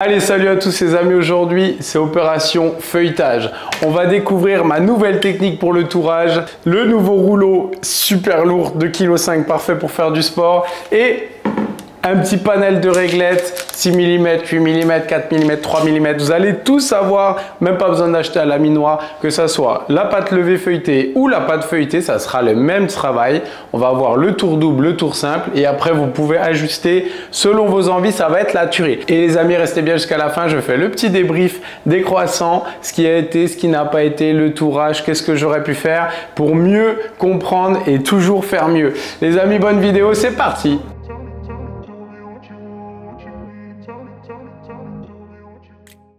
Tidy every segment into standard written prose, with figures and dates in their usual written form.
Allez, salut à tous les amis, aujourd'hui c'est opération feuilletage. On va découvrir ma nouvelle technique pour le tourage, le nouveau rouleau super lourd de 2,5 kg parfait pour faire du sport et un petit panel de réglettes 6 mm, 8 mm, 4 mm, 3 mm. Vous allez tout savoir, même pas besoin d'acheter un laminoir, que ça soit la pâte levée feuilletée ou la pâte feuilletée, ça sera le même travail. On va avoir le tour double, le tour simple et après vous pouvez ajuster selon vos envies, ça va être la tuerie. Et les amis, restez bien jusqu'à la fin, je fais le petit débrief des croissants, ce qui a été, ce qui n'a pas été, le tourage, qu'est-ce que j'aurais pu faire pour mieux comprendre et toujours faire mieux. Les amis, bonne vidéo, c'est parti!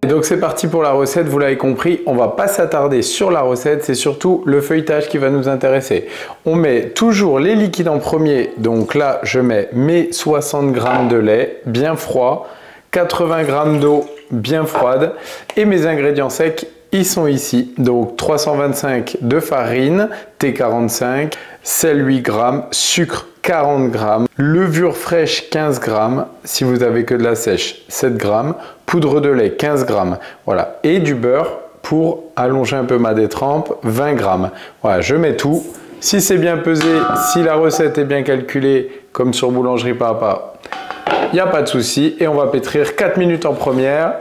Donc c'est parti pour la recette, vous l'avez compris, on va pas s'attarder sur la recette, c'est surtout le feuilletage qui va nous intéresser. On met toujours les liquides en premier, donc là je mets mes 60 g de lait bien froid, 80 g d'eau bien froide et mes ingrédients secs, ils sont ici. Donc 325 de farine, T45, sel 8 g, sucre 40 g, levure fraîche 15 g, si vous avez que de la sèche 7 g, poudre de lait 15 g, voilà, et du beurre pour allonger un peu ma détrempe 20 g. Voilà, je mets tout. Si c'est bien pesé, si la recette est bien calculée comme sur Boulangerie Papa, il n'y a pas de souci et on va pétrir 4 minutes en première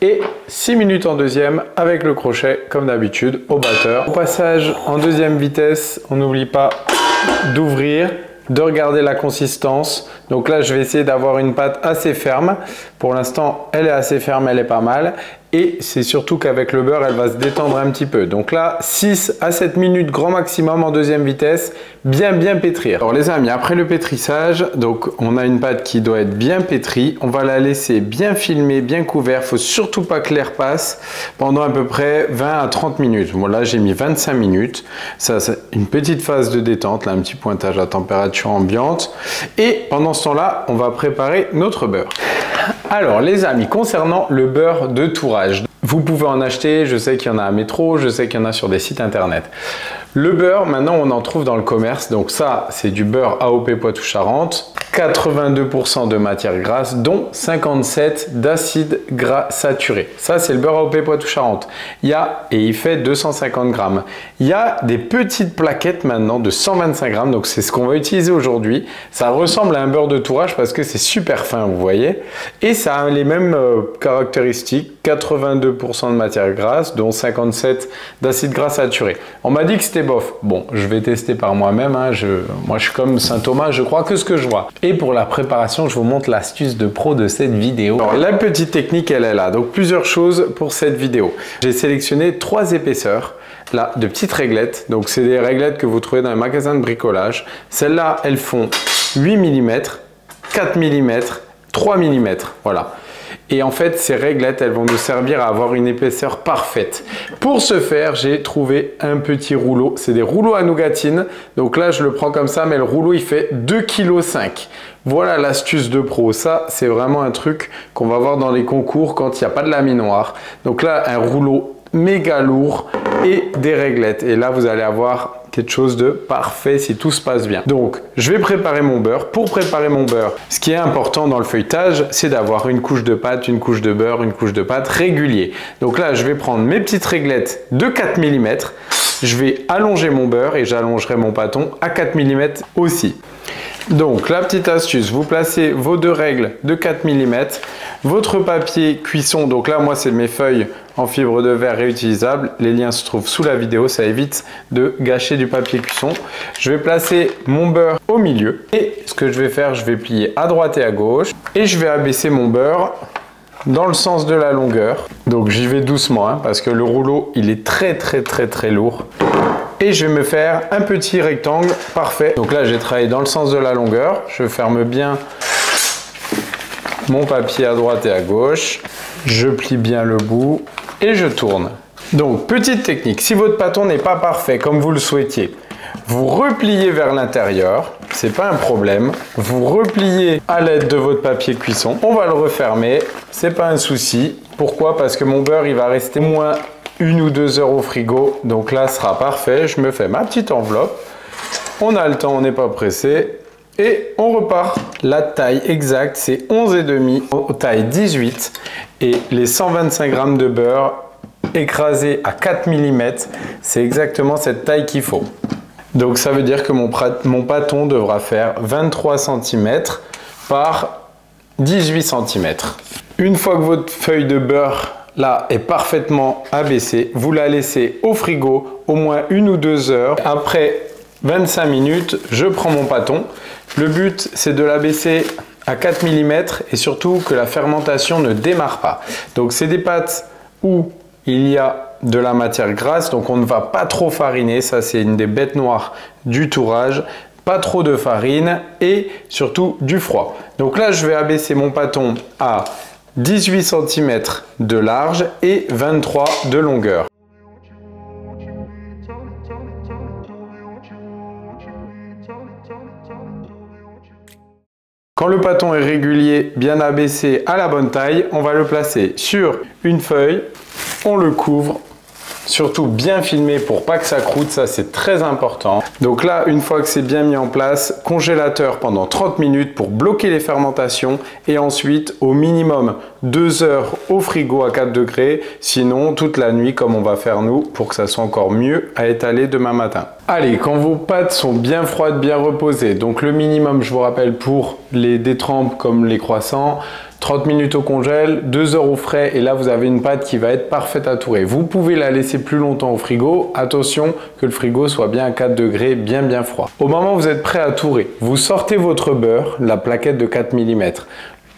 et 6 minutes en deuxième avec le crochet comme d'habitude au batteur. Au passage en deuxième vitesse, on n'oublie pas d'ouvrir, de regarder la consistance. Donc là je vais essayer d'avoir une pâte assez ferme. Pour l'instant elle est assez ferme, elle est pas mal. Et c'est surtout qu'avec le beurre elle va se détendre un petit peu. Donc là 6 à 7 minutes grand maximum en deuxième vitesse, bien pétrir. Alors les amis, après le pétrissage, donc on a une pâte qui doit être bien pétrie. On va la laisser bien filmer, bien couvert. Faut surtout pas que l'air passe pendant à peu près 20 à 30 minutes. Bon là j'ai mis 25 minutes. Ça c'est une petite phase de détente, là un petit pointage à température ambiante. Et pendant ce temps-là, on va préparer notre beurre. Alors les amis, concernant le beurre de tourage, vous pouvez en acheter, je sais qu'il y en a à Métro, je sais qu'il y en a sur des sites internet. Le beurre, maintenant on en trouve dans le commerce, donc ça c'est du beurre AOP Poitou-Charentes, 82% de matière grasse, dont 57 d'acides gras saturés. Ça c'est le beurre AOP Poitou-Charentes. Il fait 250 grammes. Il y a des petites plaquettes maintenant de 125 grammes, donc c'est ce qu'on va utiliser aujourd'hui. Ça ressemble à un beurre de tourage parce que c'est super fin, vous voyez. Et ça a les mêmes caractéristiques, 82% de matière grasse, dont 57 d'acides gras saturés. On m'a dit que c'était bof. Bon, je vais tester par moi-même. Hein. Moi, je suis comme Saint Thomas, je crois que ce que je vois. Et pour la préparation, je vous montre l'astuce de pro de cette vidéo. Alors, la petite technique, elle est là. Donc, plusieurs choses pour cette vidéo. J'ai sélectionné 3 épaisseurs. Là, de petites réglettes. Donc, c'est des réglettes que vous trouvez dans les magasins de bricolage. Celles-là, elles font 8 mm, 4 mm, 3 mm. Voilà. Et en fait, ces réglettes, elles vont nous servir à avoir une épaisseur parfaite. Pour ce faire, j'ai trouvé un petit rouleau. C'est des rouleaux à nougatine. Donc là, je le prends comme ça, mais le rouleau, il fait 2,5 kg. Voilà l'astuce de pro. Ça, c'est vraiment un truc qu'on va voir dans les concours quand il n'y a pas de laminoir. Donc là, un rouleau méga lourd et des réglettes. Et là, vous allez avoir quelque chose de parfait si tout se passe bien. Donc, je vais préparer mon beurre. Pour préparer mon beurre, ce qui est important dans le feuilletage, c'est d'avoir une couche de pâte, une couche de beurre, une couche de pâte régulier. Donc là, je vais prendre mes petites réglettes de 4 mm. Je vais allonger mon beurre et j'allongerai mon pâton à 4 mm aussi. Donc, la petite astuce, vous placez vos 2 règles de 4 mm, votre papier cuisson, donc là, moi, c'est mes feuilles en fibre de verre réutilisable. Les liens se trouvent sous la vidéo, ça évite de gâcher du papier cuisson. Je vais placer mon beurre au milieu et ce que je vais faire, je vais plier à droite et à gauche et je vais abaisser mon beurre dans le sens de la longueur. Donc, j'y vais doucement hein, parce que le rouleau, il est très lourd. Et je vais me faire un petit rectangle parfait. Donc là, j'ai travaillé dans le sens de la longueur. Je ferme bien mon papier à droite et à gauche. Je plie bien le bout et je tourne. Donc, petite technique. Si votre pâton n'est pas parfait comme vous le souhaitiez, vous repliez vers l'intérieur. C'est pas un problème. Vous repliez à l'aide de votre papier cuisson. On va le refermer. C'est pas un souci. Pourquoi? Parce que mon beurre, il va rester moins 1 ou 2 heures au frigo, donc là ce sera parfait. Je me fais ma petite enveloppe, on a le temps, on n'est pas pressé, Et on repart. La taille exacte, c'est 11,5, taille 18. Et les 125 g de beurre écrasé à 4 mm, c'est exactement cette taille qu'il faut. Donc ça veut dire que mon pâton devra faire 23 cm par 18 cm. Une fois que votre feuille de beurre là est parfaitement abaissée, vous la laissez au frigo au moins 1 ou 2 heures. Après 25 minutes, je prends mon pâton. Le but, c'est de l'abaisser à 4 mm et surtout que la fermentation ne démarre pas. Donc c'est des pâtes où il y a de la matière grasse, donc on ne va pas trop fariner. Ça, c'est une des bêtes noires du tourage. Pas trop de farine et surtout du froid. Donc là, je vais abaisser mon pâton à 18 cm de large et 23 de longueur. Quand le pâton est régulier, bien abaissé à la bonne taille, on va le placer sur une feuille, on le couvre, surtout bien filmé pour pas que ça croûte, ça c'est très important. Donc là, une fois que c'est bien mis en place, congélateur pendant 30 minutes pour bloquer les fermentations et ensuite au minimum 2 heures au frigo à 4 degrés, sinon toute la nuit comme on va faire nous pour que ça soit encore mieux à étaler demain matin. Allez, quand vos pâtes sont bien froides, bien reposées, donc le minimum, je vous rappelle, pour les détrempes comme les croissants, 30 minutes au congèle, 2 heures au frais et là vous avez une pâte qui va être parfaite à tourer. Vous pouvez la laisser plus longtemps au frigo, attention que le frigo soit bien à 4 degrés, bien froid. Au moment où vous êtes prêt à tourer, vous sortez votre beurre, la plaquette de 4 mm.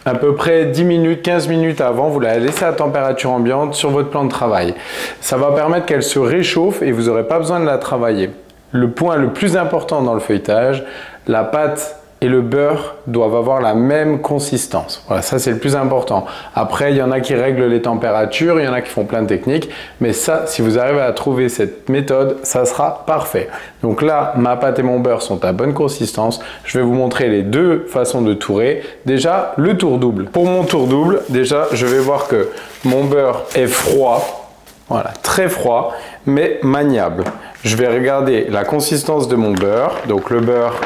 À peu près 10 minutes, 15 minutes avant, vous la laissez à température ambiante sur votre plan de travail. Ça va permettre qu'elle se réchauffe et vous n'aurez pas besoin de la travailler. Le point le plus important dans le feuilletage, la pâte et le beurre doivent avoir la même consistance. Voilà, ça c'est le plus important. Après, il y en a qui règlent les températures, il y en a qui font plein de techniques, mais ça, si vous arrivez à trouver cette méthode, ça sera parfait. Donc là, ma pâte et mon beurre sont à bonne consistance. Je vais vous montrer les deux façons de tourer. Déjà, le tour double. Pour mon tour double, déjà, je vais voir que mon beurre est froid. Voilà, très froid, mais maniable. Je vais regarder la consistance de mon beurre. Donc le beurre,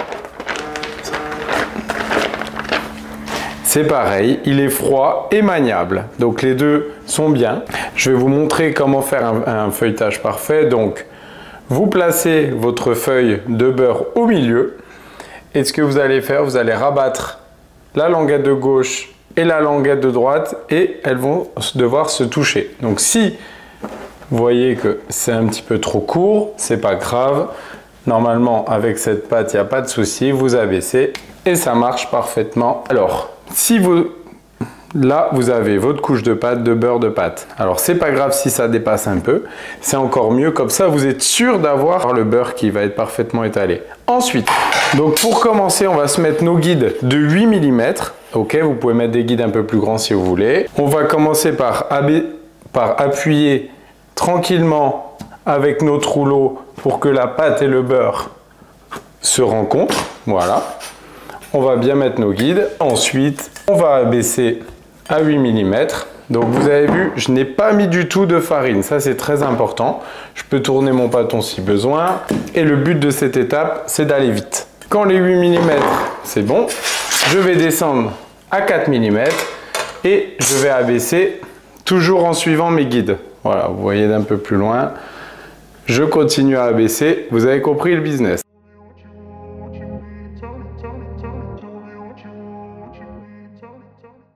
c'est pareil, il est froid et maniable. Donc les deux sont bien. Je vais vous montrer comment faire un feuilletage parfait. Donc vous placez votre feuille de beurre au milieu. Et ce que vous allez faire, vous allez rabattre la languette de gauche et la languette de droite et elles vont devoir se toucher. Donc si vous voyez que c'est un petit peu trop court, c'est pas grave. Normalement, avec cette pâte, il n'y a pas de souci. Vous abaissez et ça marche parfaitement. Alors, si vous... Là, vous avez votre couche de pâte, de beurre de pâte. Alors, c'est pas grave si ça dépasse un peu. C'est encore mieux. Comme ça, vous êtes sûr d'avoir le beurre qui va être parfaitement étalé. Ensuite, donc pour commencer, on va se mettre nos guides de 8 mm. Ok, vous pouvez mettre des guides un peu plus grands si vous voulez. On va commencer par appuyer tranquillement avec notre rouleau pour que la pâte et le beurre se rencontrent. Voilà. On va bien mettre nos guides. Ensuite, on va abaisser à 8 mm. Donc vous avez vu, je n'ai pas mis du tout de farine. Ça, c'est très important. Je peux tourner mon pâton si besoin. Et le but de cette étape, c'est d'aller vite. Quand les 8 mm, c'est bon, je vais descendre à 4 mm et je vais abaisser toujours en suivant mes guides. Voilà, vous voyez d'un peu plus loin. Je continue à abaisser. Vous avez compris le business.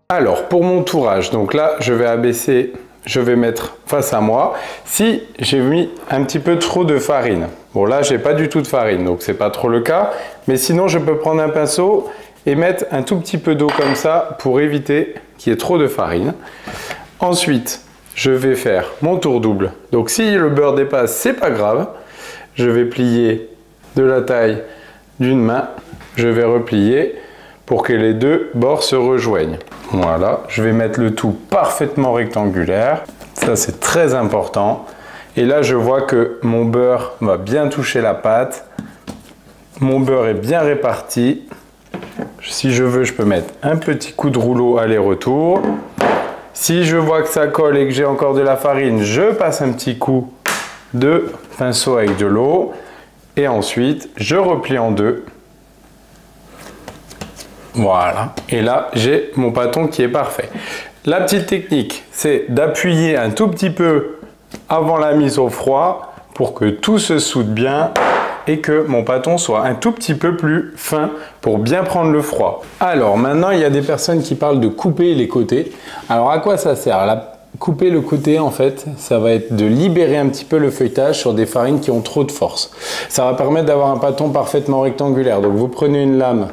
Alors, pour mon tourage, donc là, je vais abaisser, je vais mettre face à moi. Si j'ai mis un petit peu trop de farine, bon là, j'ai pas du tout de farine, donc c'est pas trop le cas. Mais sinon, je peux prendre un pinceau et mettre un tout petit peu d'eau comme ça pour éviter qu'il y ait trop de farine. Ensuite, je vais faire mon tour double. Donc si le beurre dépasse, c'est pas grave. Je vais plier de la taille d'une main. Je vais replier pour que les deux bords se rejoignent. Voilà, je vais mettre le tout parfaitement rectangulaire. Ça, c'est très important. Et là, je vois que mon beurre va bien toucher la pâte. Mon beurre est bien réparti. Si je veux, je peux mettre un petit coup de rouleau aller-retour. Si je vois que ça colle et que j'ai encore de la farine, je passe un petit coup de pinceau avec de l'eau. Et ensuite, je replie en deux. Voilà. Et là, j'ai mon pâton qui est parfait. La petite technique, c'est d'appuyer un tout petit peu avant la mise au froid pour que tout se soude bien et que mon pâton soit un tout petit peu plus fin pour bien prendre le froid. Alors maintenant, il y a des personnes qui parlent de couper les côtés. Alors à quoi ça sert? Couper le côté, en fait, ça va être de libérer un petit peu le feuilletage sur des farines qui ont trop de force. Ça va permettre d'avoir un pâton parfaitement rectangulaire. Donc vous prenez une lame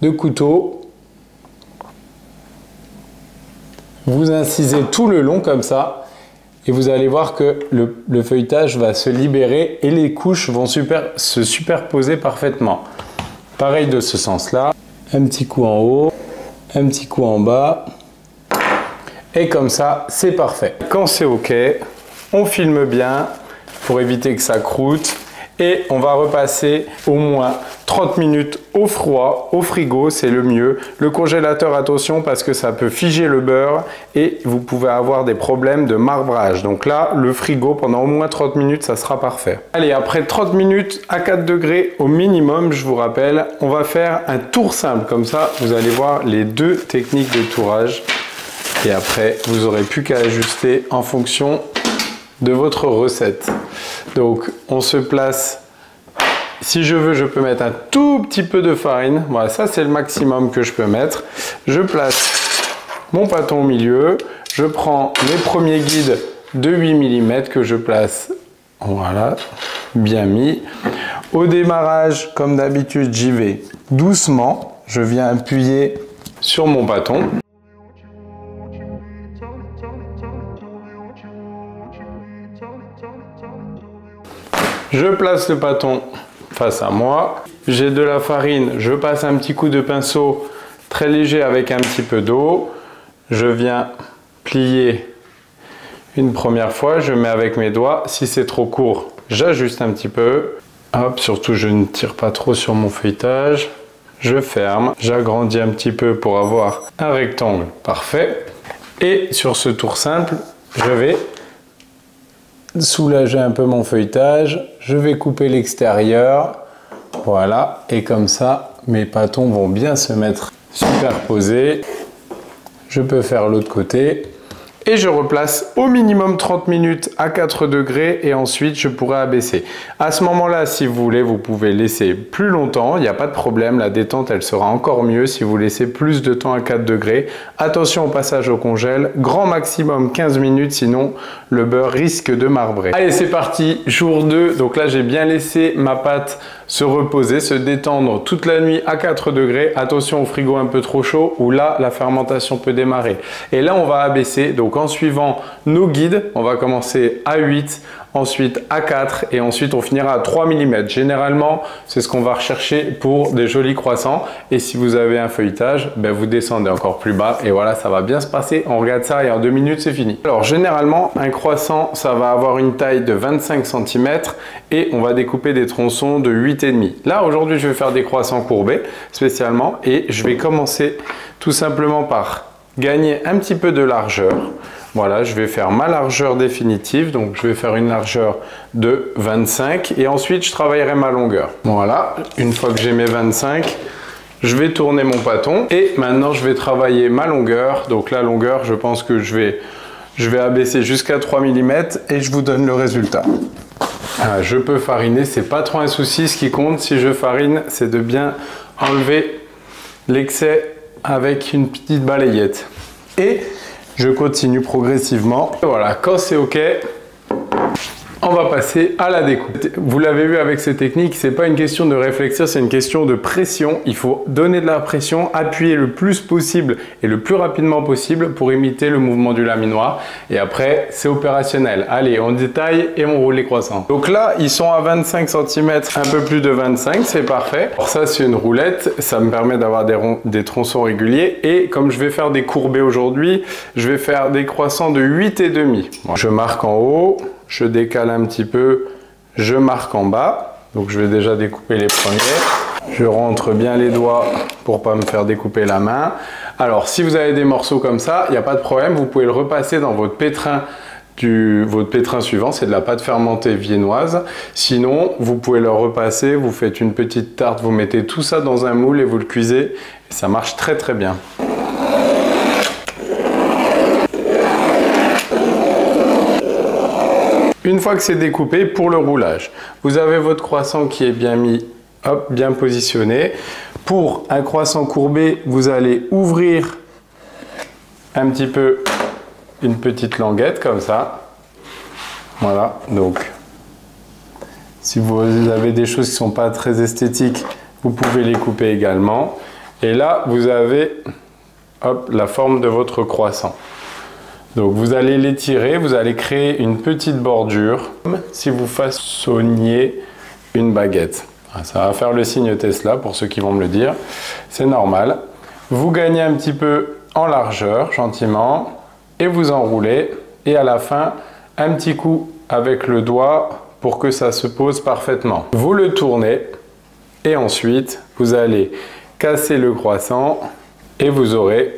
de couteau, vous incisez tout le long comme ça et vous allez voir que le feuilletage va se libérer et les couches vont se superposer parfaitement. Pareil de ce sens-là, un petit coup en haut, un petit coup en bas. Et comme ça, c'est parfait. Quand c'est OK, on filme bien pour éviter que ça croûte. Et on va repasser au moins 30 minutes au froid, au frigo, c'est le mieux. Le congélateur, attention, parce que ça peut figer le beurre et vous pouvez avoir des problèmes de marbrage. Donc là, le frigo, pendant au moins 30 minutes, ça sera parfait. Allez, après 30 minutes à 4 degrés au minimum, je vous rappelle, on va faire un tour simple. Comme ça, vous allez voir les deux techniques de tourage. Et après, vous n'aurez plus qu'à ajuster en fonction de votre recette. Donc, on se place. Si je veux, je peux mettre un tout petit peu de farine. Voilà, ça c'est le maximum que je peux mettre. Je place mon pâton au milieu. Je prends mes premiers guides de 8 mm que je place. Voilà, bien mis. Au démarrage, comme d'habitude, j'y vais doucement. Je viens appuyer sur mon pâton. Je place le pâton face à moi. J'ai de la farine, je passe un petit coup de pinceau très léger avec un petit peu d'eau. Je viens plier une première fois, je mets avec mes doigts. Si c'est trop court, j'ajuste un petit peu. Hop, surtout je ne tire pas trop sur mon feuilletage. Je ferme, j'agrandis un petit peu pour avoir un rectangle parfait. Et sur ce tour simple, je vais soulager un peu mon feuilletage, je vais couper l'extérieur, voilà, et comme ça mes pâtons vont bien se mettre superposés. Je peux faire l'autre côté et je replace au minimum 30 minutes à 4 degrés et ensuite je pourrai abaisser. À ce moment-là, si vous voulez, vous pouvez laisser plus longtemps, il n'y a pas de problème, la détente elle sera encore mieux si vous laissez plus de temps à 4 degrés. Attention au passage au congèle, grand maximum 15 minutes, sinon le beurre risque de marbrer. Allez, c'est parti, jour 2, donc là j'ai bien laissé ma pâte se reposer, se détendre toute la nuit à 4 degrés. Attention au frigo un peu trop chaud où là la fermentation peut démarrer. Et là on va abaisser, donc en suivant nos guides, on va commencer à 8, ensuite à 4 et ensuite on finira à 3 mm. Généralement, c'est ce qu'on va rechercher pour des jolis croissants. Et si vous avez un feuilletage, ben vous descendez encore plus bas et voilà, ça va bien se passer. On regarde ça et en 2 minutes, c'est fini. Alors généralement, un croissant, ça va avoir une taille de 25 cm et on va découper des tronçons de 8,5. Là, aujourd'hui, je vais faire des croissants courbés spécialement et je vais commencer tout simplement par gagner un petit peu de largeur. Voilà, je vais faire ma largeur définitive, donc je vais faire une largeur de 25 et ensuite je travaillerai ma longueur. Voilà, une fois que j'ai mes 25, je vais tourner mon pâton et maintenant je vais travailler ma longueur. Donc la longueur, je pense que je vais abaisser jusqu'à 3 mm et je vous donne le résultat. Je peux fariner, c'est pas trop un souci. Ce qui compte si je farine, c'est de bien enlever l'excès avec une petite balayette. Et je continue progressivement. Et voilà, quand c'est OK, on va passer à la découpe. Vous l'avez vu avec ces techniques, c'est pas une question de réflexion, c'est une question de pression. Il faut donner de la pression, appuyer le plus possible et le plus rapidement possible pour imiter le mouvement du laminoir. Et après, c'est opérationnel. Allez, on détaille et on roule les croissants. Donc là, ils sont à 25 cm, un peu plus de 25, c'est parfait. Alors ça, c'est une roulette. Ça me permet d'avoir des tronçons réguliers. Et comme je vais faire des courbés aujourd'hui, je vais faire des croissants de 8,5. Je marque en haut. Je décale un petit peu, je marque en bas. Donc je vais déjà découper les premiers. Je rentre bien les doigts pour pas me faire découper la main. Alors si vous avez des morceaux comme ça, il n'y a pas de problème, vous pouvez le repasser dans votre pétrin. Votre pétrin suivant, c'est de la pâte fermentée viennoise. Sinon, vous pouvez le repasser, vous faites une petite tarte, vous mettez tout ça dans un moule et vous le cuisez. Ça marche très très bien. Une fois que c'est découpé, pour le roulage, vous avez votre croissant qui est bien mis, hop, bien positionné. Pour un croissant courbé, vous allez ouvrir un petit peu une petite languette comme ça. Voilà, donc si vous avez des choses qui ne sont pas très esthétiques, vous pouvez les couper également. Et là, vous avez hop, la forme de votre croissant. Donc vous allez l'étirer, vous allez créer une petite bordure, comme si vous façonniez une baguette. Ça va faire le signe Tesla pour ceux qui vont me le dire, c'est normal. Vous gagnez un petit peu en largeur, gentiment, et vous enroulez. Et à la fin, un petit coup avec le doigt pour que ça se pose parfaitement. Vous le tournez et ensuite, vous allez casser le croissant et vous aurez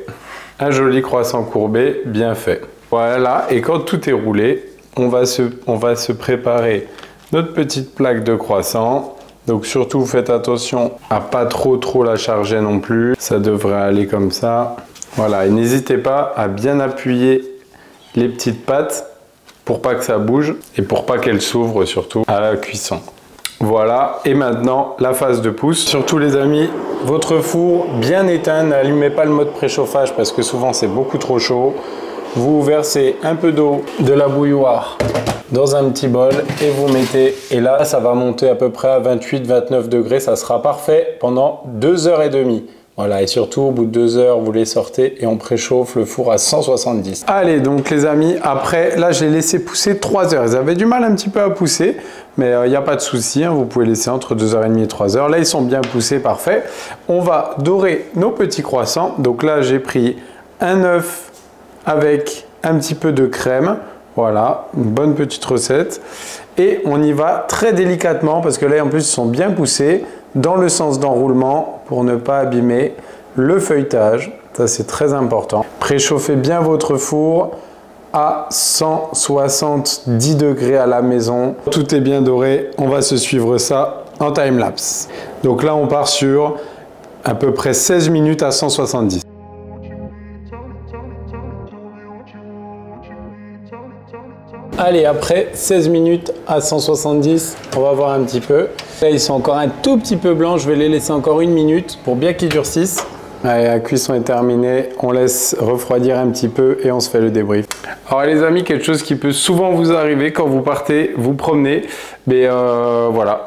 un joli croissant courbé bien fait. Voilà, et quand tout est roulé, on va se préparer notre petite plaque de croissant. Donc surtout faites attention à pas trop la charger non plus. Ça devrait aller comme ça. Voilà, et n'hésitez pas à bien appuyer les petites pattes pour pas que ça bouge et pour pas qu'elles s'ouvrent surtout à la cuisson. Voilà, et maintenant la phase de pouce. Surtout les amis, votre four bien éteint, n'allumez pas le mode préchauffage parce que souvent c'est beaucoup trop chaud. Vous versez un peu d'eau, de la bouilloire dans un petit bol et vous mettez, et là ça va monter à peu près à 28-29 degrés, ça sera parfait pendant 2h30. Voilà, et surtout au bout de 2 heures vous les sortez et on préchauffe le four à 170. Allez donc les amis, après là j'ai laissé pousser 3 heures, ils avaient du mal un petit peu à pousser, mais il n'y a pas de souci, hein, vous pouvez laisser entre 2h30 et 3 heures. Là ils sont bien poussés, parfait. On va dorer nos petits croissants, donc là j'ai pris un œuf avec un petit peu de crème. Voilà, une bonne petite recette. Et on y va très délicatement parce que là en plus ils sont bien poussés dans le sens d'enroulement pour ne pas abîmer le feuilletage. Ça c'est très important. Préchauffez bien votre four à 170 degrés à la maison. Tout est bien doré. On va se suivre ça en time-lapse. Donc là on part sur à peu près 16 minutes à 170. Allez, après 16 minutes à 170, on va voir un petit peu. Là, ils sont encore un tout petit peu blancs. Je vais les laisser encore 1 minute pour bien qu'ils durcissent. Allez, la cuisson est terminée. On laisse refroidir un petit peu et on se fait le débrief. Alors les amis, quelque chose qui peut souvent vous arriver quand vous partez, vous promenez. Mais voilà,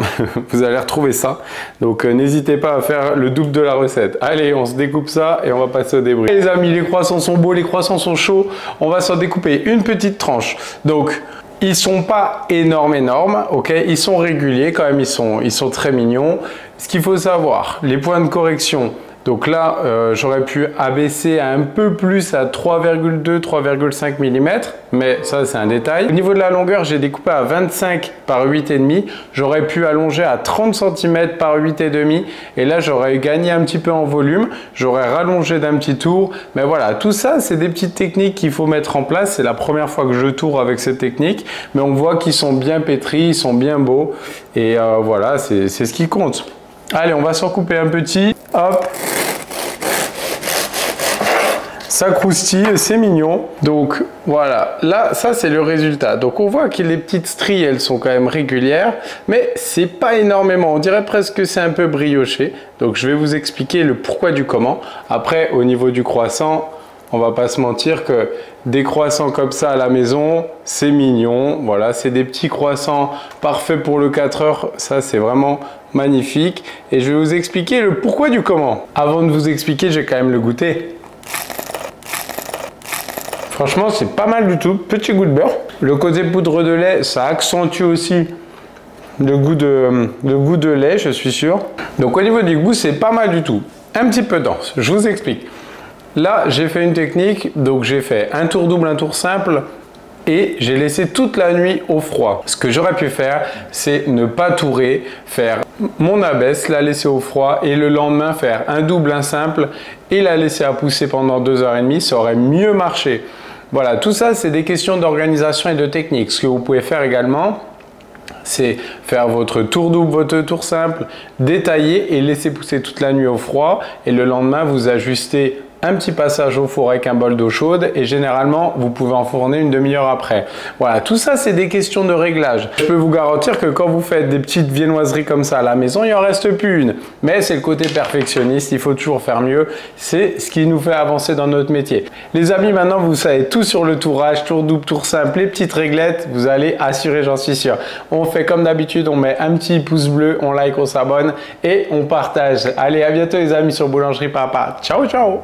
vous allez retrouver ça. Donc n'hésitez pas à faire le double de la recette. Allez, on se découpe ça et on va passer au débrief. Les amis, les croissants sont beaux, les croissants sont chauds. On va s'en découper une petite tranche. Donc ils sont pas énormes, ok, ils sont réguliers quand même, ils sont très mignons. Ce qu'il faut savoir, les points de correction. Donc là, j'aurais pu abaisser un peu plus à 3,2-3,5 mm, mais ça c'est un détail. Au niveau de la longueur, j'ai découpé à 25 par 8,5. J'aurais pu allonger à 30 cm par 8,5 et là j'aurais gagné un petit peu en volume. J'aurais rallongé d'un petit tour. Mais voilà, tout ça c'est des petites techniques qu'il faut mettre en place. C'est la première fois que je tourne avec cette technique, mais on voit qu'ils sont bien pétris, ils sont bien beaux et voilà, c'est ce qui compte. Allez, on va s'en couper un petit. Hop. Ça croustille, c'est mignon. Donc voilà, là, ça c'est le résultat. Donc on voit que les petites stries, elles sont quand même régulières, mais c'est pas énormément. On dirait presque que c'est un peu brioché. Donc je vais vous expliquer le pourquoi du comment. Après, au niveau du croissant, on va pas se mentir que des croissants comme ça à la maison, c'est mignon. Voilà, c'est des petits croissants parfaits pour le 4 heures. Ça, c'est vraiment magnifique. Et je vais vous expliquer le pourquoi du comment. Avant de vous expliquer, j'ai quand même le goûter. Franchement, c'est pas mal du tout. Petit goût de beurre. Le côté poudre de lait, ça accentue aussi le goût de lait, je suis sûr. Donc au niveau du goût, c'est pas mal du tout. Un petit peu dense. Je vous explique. Là, j'ai fait une technique, donc j'ai fait un tour double, un tour simple et j'ai laissé toute la nuit au froid. Ce que j'aurais pu faire, c'est ne pas tourer, faire mon abaisse, la laisser au froid et le lendemain faire un double, un simple et la laisser à pousser pendant 2h30, ça aurait mieux marché. Voilà, tout ça, c'est des questions d'organisation et de technique. Ce que vous pouvez faire également, c'est faire votre tour double, votre tour simple, détailler et laisser pousser toute la nuit au froid. Et le lendemain, vous ajustez un petit passage au four avec un bol d'eau chaude et généralement vous pouvez enfourner une demi-heure après. Voilà, tout ça c'est des questions de réglage. Je peux vous garantir que quand vous faites des petites viennoiseries comme ça à la maison, il en reste plus une. Mais c'est le côté perfectionniste, il faut toujours faire mieux. C'est ce qui nous fait avancer dans notre métier. Les amis, maintenant vous savez tout sur le tourage, tour double, tour simple, les petites réglettes, vous allez assurer, j'en suis sûr. On fait comme d'habitude, on met un petit pouce bleu, on like, on s'abonne et on partage. Allez, à bientôt les amis sur Boulangerie Papa. Ciao, ciao!